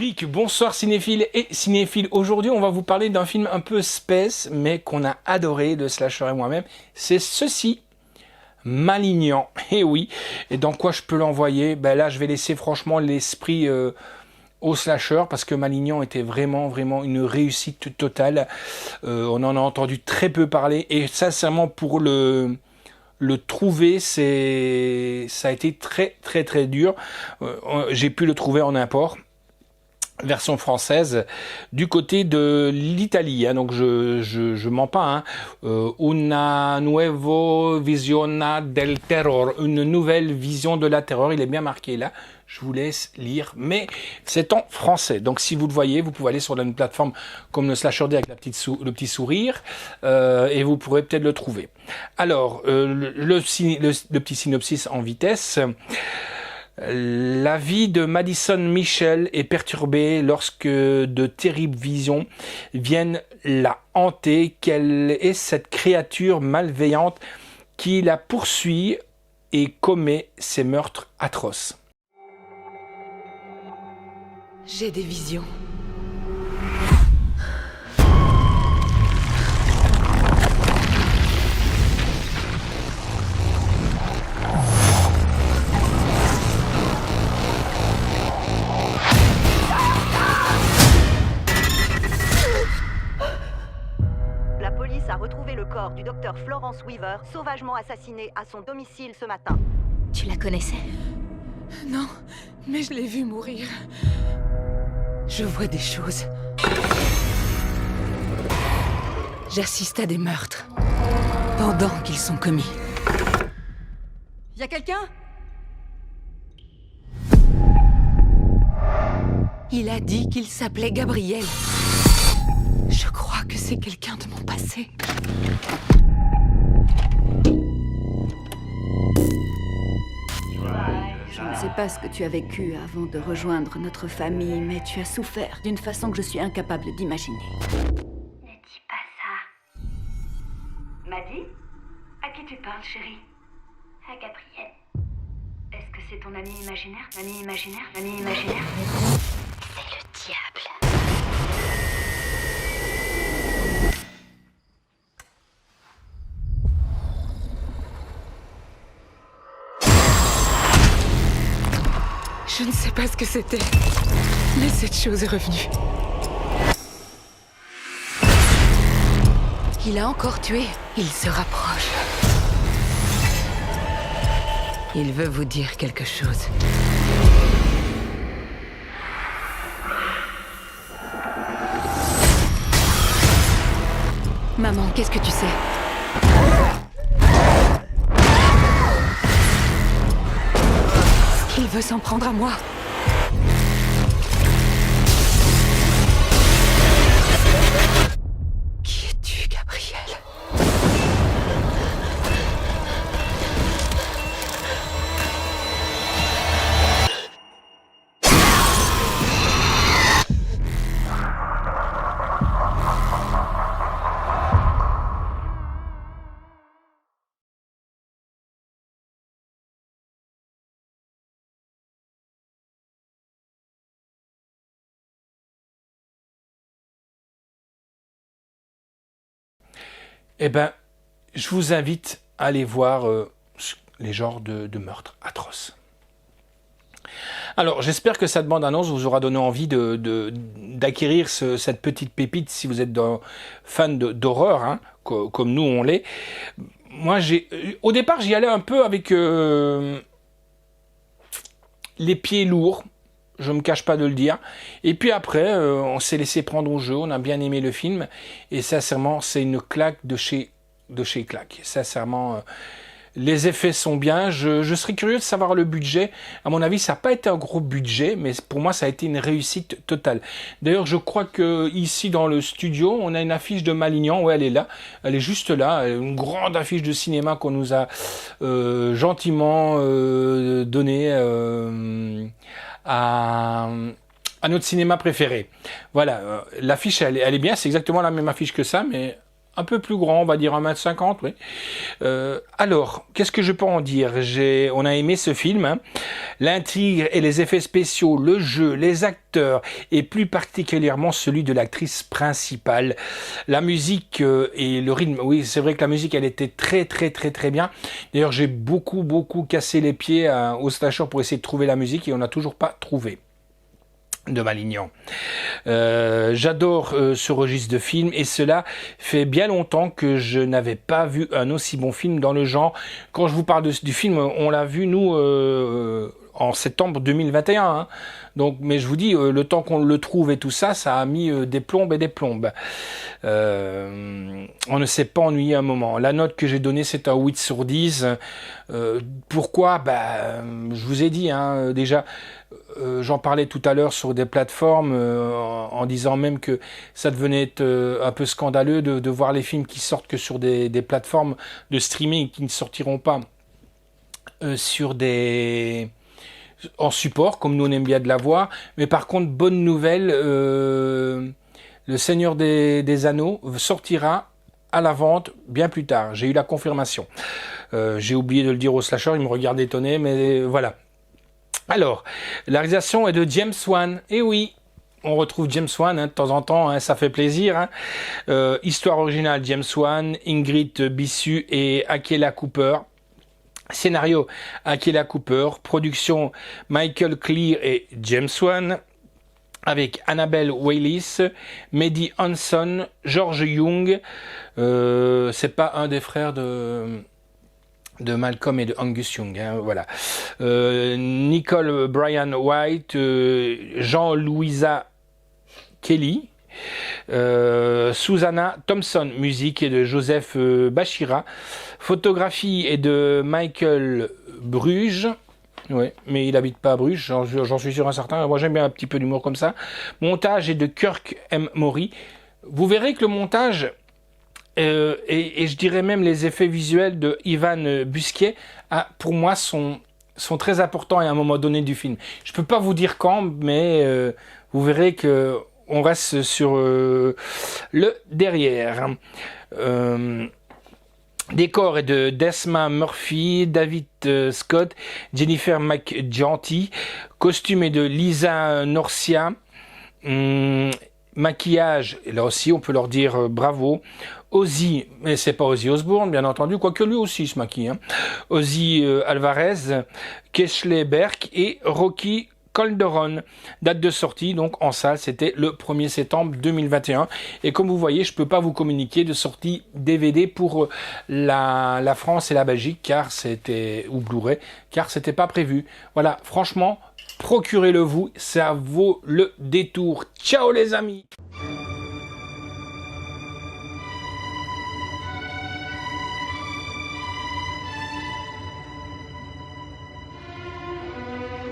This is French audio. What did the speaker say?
Cric, bonsoir cinéphiles et cinéphiles. Aujourd'hui, on va vous parler d'un film un peu space, mais qu'on a adoré, de Slasher et moi-même. C'est ceci, Malignan. Et oui, et dans quoi je peux l'envoyer? Ben là, je vais laisser franchement l'esprit au Slasher, parce que Malignan était vraiment une réussite totale. On en a entendu très peu parler, et sincèrement, pour le trouver, ça a été très dur. J'ai pu le trouver en import, version française, du côté de l'Italie, hein, donc je mens pas, hein. Una nuevo visiona del terror, une nouvelle vision de la terreur, il est bien marqué là, je vous laisse lire, mais c'est en français, donc si vous le voyez, vous pouvez aller sur une plateforme comme le Slasher D avec le petit sourire, et vous pourrez peut-être le trouver. Alors, le petit synopsis en vitesse. La vie de Madison Mitchell est perturbée lorsque de terribles visions viennent la hanter. Quelle est cette créature malveillante qui la poursuit et commet ces meurtres atroces? J'ai des visions. La police a retrouvé le corps du docteur Florence Weaver, sauvagement assassiné à son domicile ce matin. Tu la connaissais? Non, mais je l'ai vue mourir. Je vois des choses. J'assiste à des meurtres pendant qu'ils sont commis. Y a quelqu'un? Il a dit qu'il s'appelait Gabriel. Je crois que c'est quelqu'un de mon passé. Je ne sais pas ce que tu as vécu avant de rejoindre notre famille, mais tu as souffert d'une façon que je suis incapable d'imaginer. Ne dis pas ça. Maddy? À qui tu parles, chérie? À Gabriel. Est-ce que c'est ton ami imaginaire? Ami imaginaire? Ami imaginaire? C'est le diable. Je ne sais pas ce que c'était, mais cette chose est revenue. Il a encore tué. Il se rapproche. Il veut vous dire quelque chose. Maman, qu'est-ce que tu sais? Il veut s'en prendre à moi. Qui es-tu, Gabriel? Eh ben, je vous invite à aller voir les genres de meurtres atroces. Alors, j'espère que cette bande-annonce vous aura donné envie d'acquérir cette petite pépite si vous êtes fan d'horreur, hein, comme nous on l'est. Moi, au départ, j'y allais un peu avec les pieds lourds. Je me cache pas de le dire. Et puis après, on s'est laissé prendre au jeu, on a bien aimé le film. Et sincèrement, c'est une claque de chez claque. Sincèrement, les effets sont bien. Je serais curieux de savoir le budget. À mon avis, ça n'a pas été un gros budget, mais pour moi, ça a été une réussite totale. D'ailleurs, je crois que ici dans le studio, on a une affiche de Malignan. Ouais, elle est là. Elle est juste là. Une grande affiche de cinéma qu'on nous a gentiment donnée. À notre cinéma préféré. Voilà, l'affiche elle est bien, c'est exactement la même affiche que ça, mais un peu plus grand, on va dire 1,50 m, oui. Alors, qu'est-ce que je peux en dire? On a aimé ce film, hein. L'intrigue et les effets spéciaux, le jeu, les acteurs, et plus particulièrement celui de l'actrice principale. La musique et le rythme, oui, c'est vrai que la musique, elle était très bien. D'ailleurs, j'ai beaucoup cassé les pieds au slasher pour essayer de trouver la musique, et on n'a toujours pas trouvé de Malignan. J'adore ce registre de film, et cela fait bien longtemps que je n'avais pas vu un aussi bon film dans le genre. Quand je vous parle du film, on l'a vu nous en septembre 2021, hein. Donc, mais je vous dis, le temps qu'on le trouve et tout ça, ça a mis des plombes et des plombes. On ne s'est pas ennuyé un moment. La note que j'ai donnée, c'est un 8 sur 10. Pourquoi? Je vous ai dit, hein, déjà, j'en parlais tout à l'heure sur des plateformes, en disant même que ça devenait être un peu scandaleux de voir les films qui sortent que sur des plateformes de streaming, qui ne sortiront pas sur en support, comme nous on aime bien de la voir. Mais par contre, bonne nouvelle, Le Seigneur des Anneaux sortira à la vente bien plus tard. J'ai eu la confirmation. J'ai oublié de le dire au slasher, il me regarde étonné, mais voilà. Alors, la réalisation est de James Wan. Et oui, on retrouve James Wan, hein, de temps en temps, hein, ça fait plaisir, hein. Histoire originale, James Wan, Ingrid Bissu et Akela Cooper. Scénario, Akela Cooper. Production, Michael Clear et James Wan. Avec Annabelle Wallis, Mehdi Hanson, George Young. C'est pas un des frères de Malcolm et de Angus Young, hein, voilà. Nicole Brian White, Jean-Louisa Kelly, Susanna Thompson, musique est de Joseph Bachira, photographie est de Michael Bruges. Ouais, mais il habite pas à Bruges, j'en suis sûr un certain. Moi j'aime bien un petit peu d'humour comme ça. Montage est de Kirk M. Maury. Vous verrez que le montage et je dirais même les effets visuels de Ivan Busquet, pour moi, sont très importants à un moment donné du film. Je peux pas vous dire quand, mais vous verrez que on reste sur le derrière. Décor est de Desma Murphy, David Scott, Jennifer McGeanty. Costume est de Lisa Norcia. Maquillage, là aussi on peut leur dire bravo. Ozzy, mais c'est pas Ozzy Osbourne bien entendu, quoique lui aussi se maquille, hein. Ozzy Alvarez, Kesley Berk et Rocky Calderon. Date de sortie donc en salle, c'était le 1er septembre 2021. Et comme vous voyez, je peux pas vous communiquer de sortie DVD pour la France et la Belgique, car c'était, ou Blu-ray, car c'était pas prévu. Voilà, franchement, procurez-le vous, ça vaut le détour. Ciao les amis!